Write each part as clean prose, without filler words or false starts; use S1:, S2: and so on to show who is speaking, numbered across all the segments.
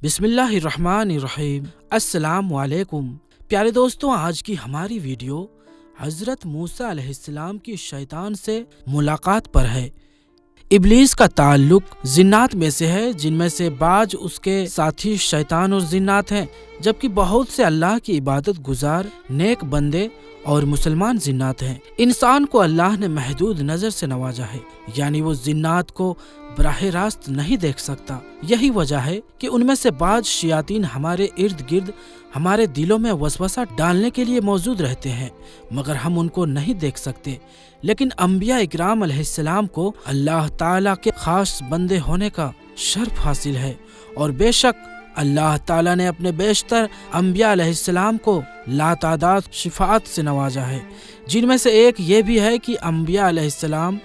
S1: بسم اللہ الرحمن الرحیم۔ السلام علیکم پیارے دوستوں، آج کی ہماری ویڈیو حضرت موسیٰ علیہ السلام کی شیطان سے ملاقات پر ہے۔ ابلیس کا تعلق جنات میں سے ہے، جن میں سے بعض اس کے ساتھی شیطان اور جنات ہیں، جبکہ بہت سے اللہ کی عبادت گزار نیک بندے اور مسلمان جنات ہیں۔ انسان کو اللہ نے محدود نظر سے نوازا ہے، یعنی وہ جنات کو براہ راست نہیں دیکھ سکتا۔ یہی وجہ ہے کہ ان میں سے بعض شیاطین ہمارے ارد گرد ہمارے دلوں میں وسوسہ ڈالنے کے لیے موجود رہتے ہیں، مگر ہم ان کو نہیں دیکھ سکتے۔ لیکن انبیاء اکرام علیہ السلام کو اللہ تعالیٰ کے خاص بندے ہونے کا شرف حاصل ہے، اور بے شک اللہ تعالیٰ نے اپنے بیشتر انبیاء علیہ السلام کو لاتعداد شفاعت سے نوازا ہے، جن میں سے ایک یہ بھی ہے کہ انبیاء علیہ السلام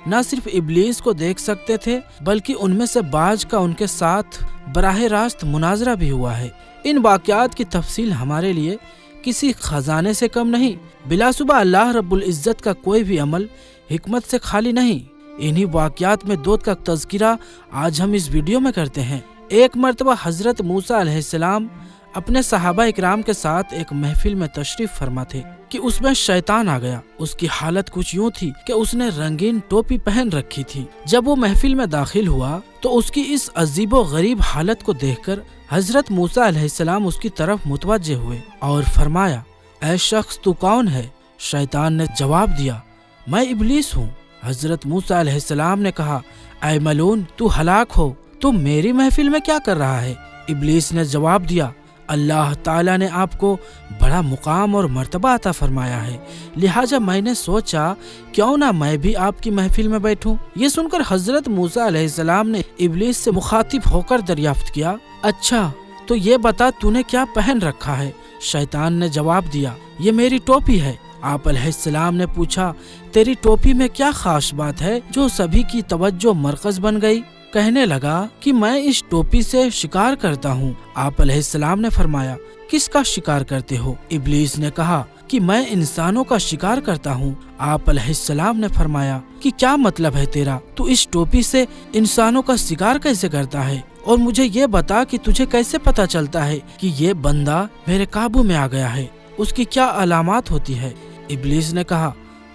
S1: نہ صرف ابلیس کو دیکھ سکتے تھے، بلکہ ان میں سے بعض کا ان کے ساتھ براہ راست مناظرہ بھی ہوا ہے۔ ان واقعات کی تفصیل ہمارے لیے کسی خزانے سے کم نہیں۔ بلا شبہ اللہ رب العزت کا کوئی بھی عمل حکمت سے خالی نہیں۔ انہی واقعات میں دو کا تذکرہ آج ہم اس ویڈیو میں کرتے ہیں۔ ایک مرتبہ حضرت موسیٰ علیہ السلام اپنے صحابہ اکرام کے ساتھ ایک محفل میں تشریف فرما تھے کہ اس میں شیطان آ گیا۔ اس کی حالت کچھ یوں تھی کہ اس نے رنگین ٹوپی پہن رکھی تھی۔ جب وہ محفل میں داخل ہوا تو اس کی اس عجیب و غریب حالت کو دیکھ کر حضرت موسیٰ علیہ السلام اس کی طرف متوجہ ہوئے اور فرمایا، اے شخص تو کون ہے؟ شیطان نے جواب دیا، میں ابلیس ہوں۔ حضرت موسیٰ علیہ السلام نے کہا، اے ملعون، تو ہلاک ہو، تو میری محفل میں کیا کر رہا ہے؟ ابلیس نے جواب دیا، اللہ تعالیٰ نے آپ کو بڑا مقام اور مرتبہ عطا فرمایا ہے، لہٰذا میں نے سوچا کیوں نہ میں بھی آپ کی محفل میں بیٹھوں۔ یہ سن کر حضرت موسیٰ علیہ السلام نے ابلیس سے مخاطب ہو کر دریافت کیا، اچھا تو یہ بتا تو نے کیا پہن رکھا ہے؟ شیطان نے جواب دیا، یہ میری ٹوپی ہے۔ آپ علیہ السلام نے پوچھا، تیری ٹوپی میں کیا خاص بات ہے جو سبھی کی توجہ مرکز بن گئی؟ کہنے لگا کہ میں اس ٹوپی سے شکار کرتا ہوں۔ آپ علیہ السلام نے فرمایا، کس کا شکار کرتے ہو؟ ابلیس نے کہا کہ میں انسانوں کا شکار کرتا ہوں۔ آپ علیہ السلام نے فرمایا کہ کیا مطلب ہے تیرا؟ تو اس ٹوپی سے انسانوں کا شکار کیسے کرتا ہے؟ اور مجھے یہ بتا کہ تجھے کیسے پتا چلتا ہے کہ یہ بندہ میرے قابو میں آ گیا ہے؟ اس کی کیا علامات ہوتی ہے؟ ابلیس نے کہا،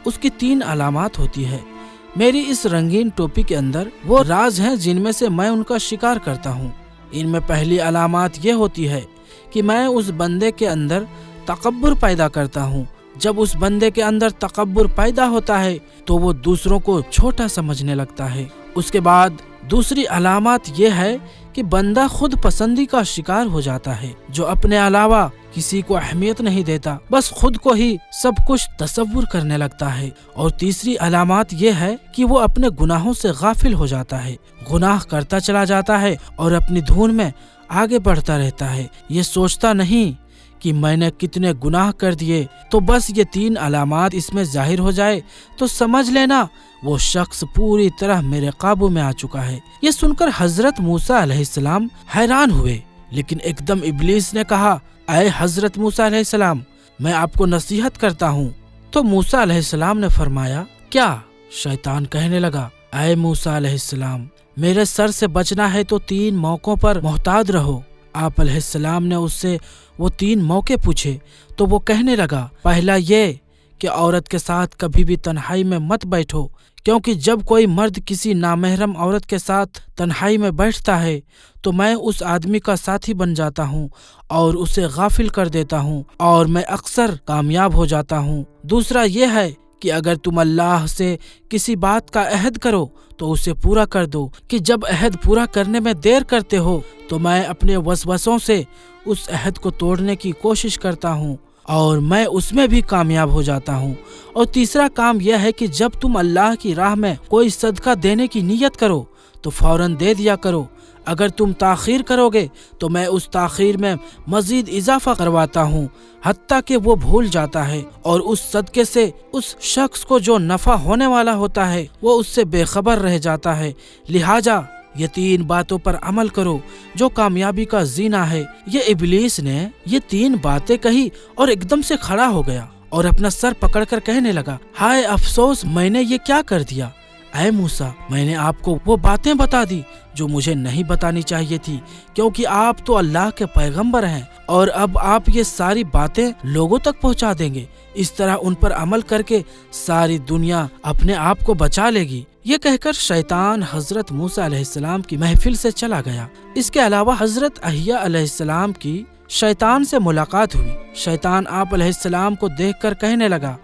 S1: اس کی 3 علامات ہوتی ہے۔ میری اس رنگین ٹوپی کے اندر وہ راز ہیں جن میں سے میں ان کا شکار کرتا ہوں۔ ان میں پہلی علامات یہ ہوتی ہے کہ میں اس بندے کے اندر تکبر پیدا کرتا ہوں۔ جب اس بندے کے اندر تکبر پیدا ہوتا ہے تو وہ دوسروں کو چھوٹا سمجھنے لگتا ہے۔ اس کے بعد دوسری علامات یہ ہے کہ بندہ خود پسندی کا شکار ہو جاتا ہے، جو اپنے علاوہ کسی کو اہمیت نہیں دیتا، بس خود کو ہی سب کچھ تصور کرنے لگتا ہے۔ اور تیسری علامات یہ ہے کہ وہ اپنے گناہوں سے غافل ہو جاتا ہے، گناہ کرتا چلا جاتا ہے اور اپنی دھن میں آگے بڑھتا رہتا ہے، یہ سوچتا نہیں کہ میں نے کتنے گناہ کر دیے۔ تو بس یہ 3 علامات اس میں ظاہر ہو جائے تو سمجھ لینا وہ شخص پوری طرح میرے قابو میں آ چکا ہے۔ یہ سن کر حضرت موسیٰ علیہ السلام حیران ہوئے، لیکن ایک دم ابلیس نے کہا، اے حضرت موسیٰ علیہ السلام، میں آپ کو نصیحت کرتا ہوں۔ تو موسیٰ علیہ السلام نے فرمایا، کیا؟ شیطان کہنے لگا، اے موسیٰ علیہ السلام، میرے سر سے بچنا ہے تو 3 موقعوں پر محتاط رہو۔ آپ علیہ السلام نے اس سے وہ 3 موقع پوچھے تو وہ کہنے لگا، پہلا یہ کہ عورت کے ساتھ کبھی بھی تنہائی میں مت بیٹھو، کیونکہ جب کوئی مرد کسی نامحرم عورت کے ساتھ تنہائی میں بیٹھتا ہے تو میں اس آدمی کا ساتھی بن جاتا ہوں اور اسے غافل کر دیتا ہوں اور میں اکثر کامیاب ہو جاتا ہوں۔ دوسرا یہ ہے کہ اگر تم اللہ سے کسی بات کا عہد کرو تو اسے پورا کر دو، کہ جب عہد پورا کرنے میں دیر کرتے ہو تو میں اپنے وسوسوں سے اس عہد کو توڑنے کی کوشش کرتا ہوں اور میں اس میں بھی کامیاب ہو جاتا ہوں۔ اور تیسرا کام یہ ہے کہ جب تم اللہ کی راہ میں کوئی صدقہ دینے کی نیت کرو تو فوراً دے دیا کرو، اگر تم تاخیر کرو گے تو میں اس تاخیر میں مزید اضافہ کرواتا ہوں، حتیٰ کہ وہ بھول جاتا ہے، اور اس صدقے سے اس شخص کو جو نفع ہونے والا ہوتا ہے وہ اس سے بے خبر رہ جاتا ہے۔ لہٰذا یہ 3 باتوں پر عمل کرو جو کامیابی کا زینہ ہے۔ یہ ابلیس نے یہ 3 باتیں کہی اور ایک دم سے کھڑا ہو گیا اور اپنا سر پکڑ کر کہنے لگا، ہائے افسوس، میں نے یہ کیا کر دیا؟ اے موسیٰ، میں نے آپ کو وہ باتیں بتا دی جو مجھے نہیں بتانی چاہیے تھی، کیونکہ آپ تو اللہ کے پیغمبر ہیں، اور اب آپ یہ ساری باتیں لوگوں تک پہنچا دیں گے۔ اس طرح ان پر عمل کر کے ساری دنیا اپنے آپ کو بچا لے گی۔ یہ کہہ کر شیطان حضرت موسیٰ علیہ السلام کی محفل سے چلا گیا۔ اس کے علاوہ حضرت یحییٰ علیہ السلام کی شیطان سے ملاقات ہوئی۔ شیطان آپ علیہ السلام کو دیکھ کر کہنے لگا،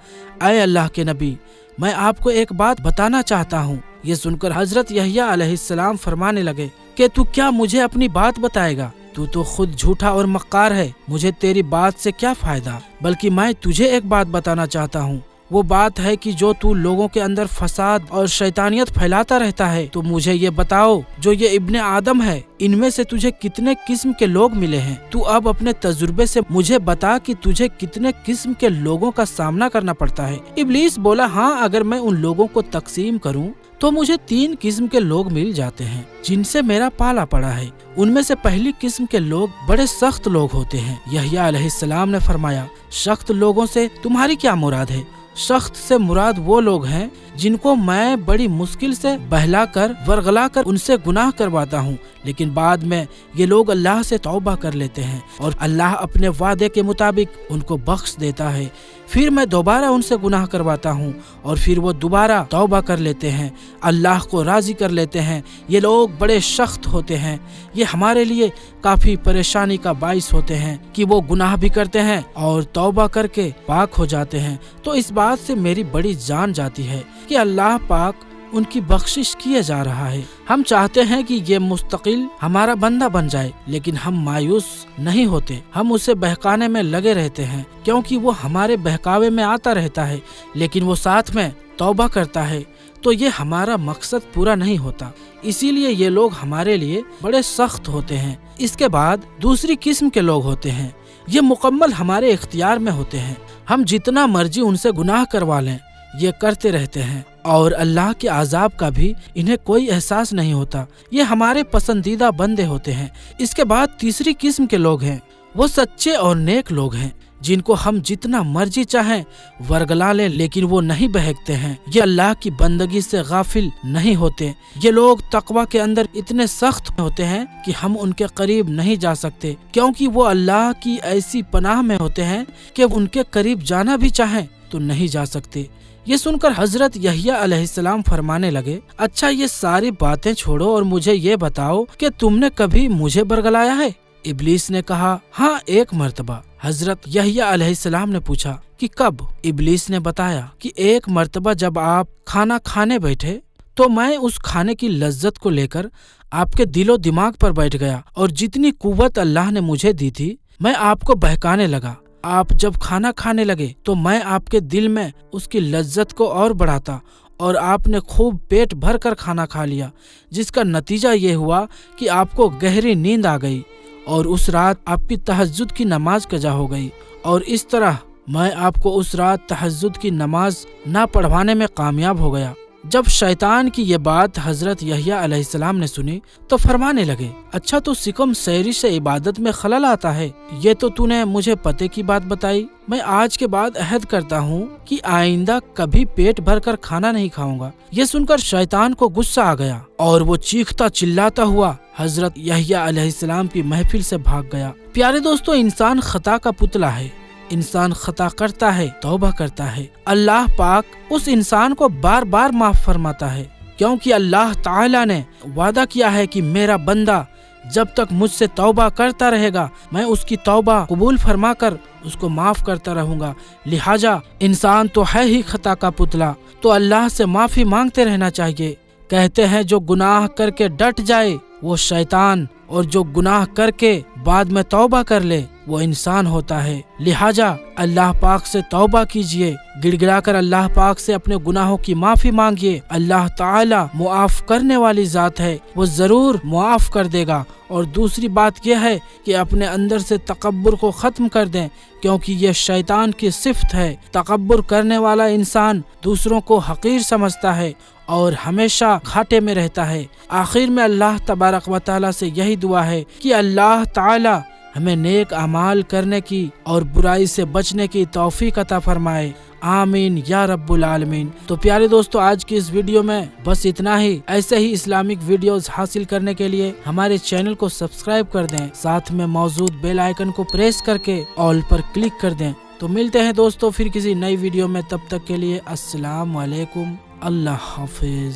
S1: اے اللہ کے نبی، میں آپ کو ایک بات بتانا چاہتا ہوں۔ یہ سن کر حضرت یحییٰ علیہ السلام فرمانے لگے کہ تو کیا مجھے اپنی بات بتائے گا؟ تو خود جھوٹا اور مکار ہے، مجھے تیری بات سے کیا فائدہ؟ بلکہ میں تجھے ایک بات بتانا چاہتا ہوں۔ وہ بات ہے کہ جو تو لوگوں کے اندر فساد اور شیطانیت پھیلاتا رہتا ہے، تو مجھے یہ بتاؤ، جو یہ ابن آدم ہے، ان میں سے تجھے کتنے قسم کے لوگ ملے ہیں؟ تو اب اپنے تجربے سے مجھے بتا کہ تجھے کتنے قسم کے لوگوں کا سامنا کرنا پڑتا ہے۔ ابلیس بولا، ہاں، اگر میں ان لوگوں کو تقسیم کروں تو مجھے 3 قسم کے لوگ مل جاتے ہیں جن سے میرا پالا پڑا ہے۔ ان میں سے پہلی قسم کے لوگ بڑے سخت لوگ ہوتے ہیں۔ یحییٰ علیہ السلام نے فرمایا، سخت لوگوں سے تمہاری کیا مراد ہے؟ سخت سے مراد وہ لوگ ہیں جن کو میں بڑی مشکل سے بہلا کر ورغلا کر ان سے گناہ کرواتا ہوں، لیکن بعد میں یہ لوگ اللہ سے توبہ کر لیتے ہیں اور اللہ اپنے وعدے کے مطابق ان کو بخش دیتا ہے۔ پھر میں دوبارہ ان سے گناہ کرواتا ہوں اور پھر وہ دوبارہ توبہ کر لیتے ہیں، اللہ کو راضی کر لیتے ہیں۔ یہ لوگ بڑے سخت ہوتے ہیں۔ یہ ہمارے لیے کافی پریشانی کا باعث ہوتے ہیں کہ وہ گناہ بھی کرتے ہیں اور توبہ کر کے پاک ہو جاتے ہیں۔ تو اس بات سے میری بڑی جان جاتی ہے کہ اللہ پاک ان کی بخشش کیے جا رہا ہے۔ ہم چاہتے ہیں کہ یہ مستقل ہمارا بندہ بن جائے، لیکن ہم مایوس نہیں ہوتے، ہم اسے بہکانے میں لگے رہتے ہیں، کیونکہ وہ ہمارے بہکاوے میں آتا رہتا ہے، لیکن وہ ساتھ میں توبہ کرتا ہے، تو یہ ہمارا مقصد پورا نہیں ہوتا۔ اسی لیے یہ لوگ ہمارے لیے بڑے سخت ہوتے ہیں۔ اس کے بعد دوسری قسم کے لوگ ہوتے ہیں، یہ مکمل ہمارے اختیار میں ہوتے ہیں، ہم جتنا مرضی ان سے گناہ کروا لیں، یہ کرتے رہتے ہیں اور اللہ کے عذاب کا بھی انہیں کوئی احساس نہیں ہوتا۔ یہ ہمارے پسندیدہ بندے ہوتے ہیں۔ اس کے بعد تیسری قسم کے لوگ ہیں، وہ سچے اور نیک لوگ ہیں، جن کو ہم جتنا مرضی چاہیں ورگلا لیں، لیکن وہ نہیں بہکتے ہیں۔ یہ اللہ کی بندگی سے غافل نہیں ہوتے۔ یہ لوگ تقوی کے اندر اتنے سخت ہوتے ہیں کہ ہم ان کے قریب نہیں جا سکتے، کیونکہ وہ اللہ کی ایسی پناہ میں ہوتے ہیں کہ ان کے قریب جانا بھی چاہیں تو نہیں جا سکتے۔ یہ سن کر حضرت یحییٰ علیہ السلام فرمانے لگے، اچھا، یہ ساری باتیں چھوڑو اور مجھے یہ بتاؤ کہ تم نے کبھی مجھے برگلایا ہے؟ ابلیس نے کہا، ہاں، ایک مرتبہ۔ حضرت یحییٰ علیہ السلام نے پوچھا کہ کب؟ ابلیس نے بتایا کہ ایک مرتبہ جب آپ کھانا کھانے بیٹھے تو میں اس کھانے کی لذت کو لے کر آپ کے دل و دماغ پر بیٹھ گیا، اور جتنی قوت اللہ نے مجھے دی تھی میں آپ کو بہکانے لگا۔ آپ جب کھانا کھانے لگے تو میں آپ کے دل میں اس کی لذت کو اور بڑھاتا، اور آپ نے خوب پیٹ بھر کر کھانا کھا لیا، جس کا نتیجہ یہ ہوا کہ آپ کو گہری نیند آ گئی، اور اس رات آپ کی تہجد کی نماز قضا ہو گئی، اور اس طرح میں آپ کو اس رات تہجد کی نماز نہ پڑھوانے میں کامیاب ہو گیا۔ جب شیطان کی یہ بات حضرت یحییٰ علیہ السلام نے سنی تو فرمانے لگے، اچھا، تو سکم سیری سے عبادت میں خلل آتا ہے؟ یہ تو نے مجھے پتے کی بات بتائی۔ میں آج کے بعد عہد کرتا ہوں کہ آئندہ کبھی پیٹ بھر کر کھانا نہیں کھاؤں گا۔ یہ سن کر شیطان کو غصہ آ گیا اور وہ چیختا چلاتا ہوا حضرت یحییٰ علیہ السلام کی محفل سے بھاگ گیا۔ پیارے دوستو، انسان خطا کا پتلا ہے۔ انسان خطا کرتا ہے، توبہ کرتا ہے، اللہ پاک اس انسان کو بار بار معاف فرماتا ہے، کیونکہ اللہ تعالیٰ نے وعدہ کیا ہے کہ میرا بندہ جب تک مجھ سے توبہ کرتا رہے گا میں اس کی توبہ قبول فرما کر اس کو معاف کرتا رہوں گا۔ لہٰذا انسان تو ہے ہی خطا کا پتلا، تو اللہ سے معافی مانگتے رہنا چاہیے۔ کہتے ہیں جو گناہ کر کے ڈٹ جائے وہ شیطان، اور جو گناہ کر کے بعد میں توبہ کر لے وہ انسان ہوتا ہے۔ لہٰذا اللہ پاک سے توبہ کیجئے، گڑ گڑا کر اللہ پاک سے اپنے گناہوں کی معافی مانگیے۔ اللہ تعالی معاف کرنے والی ذات ہے، وہ ضرور معاف کر دے گا۔ اور دوسری بات یہ ہے کہ اپنے اندر سے تکبر کو ختم کر دیں، کیونکہ یہ شیطان کی صفت ہے۔ تکبر کرنے والا انسان دوسروں کو حقیر سمجھتا ہے اور ہمیشہ گھاٹے میں رہتا ہے۔ آخر میں اللہ تبارک و تعالیٰ سے یہی دعا ہے کہ اللہ تعالیٰ ہمیں نیک اعمال کرنے کی اور برائی سے بچنے کی توفیق عطا فرمائے۔ آمین یا رب العالمین۔ تو پیارے دوستو آج کی اس ویڈیو میں بس اتنا ہی۔ ایسے ہی اسلامک ویڈیوز حاصل کرنے کے لیے ہمارے چینل کو سبسکرائب کر دیں، ساتھ میں موجود بیل آئیکن کو پریس کر کے آل پر کلک کر دیں۔ تو ملتے ہیں دوستو پھر کسی نئی ویڈیو میں، تب تک کے لیے السلام علیکم، اللہ حافظ۔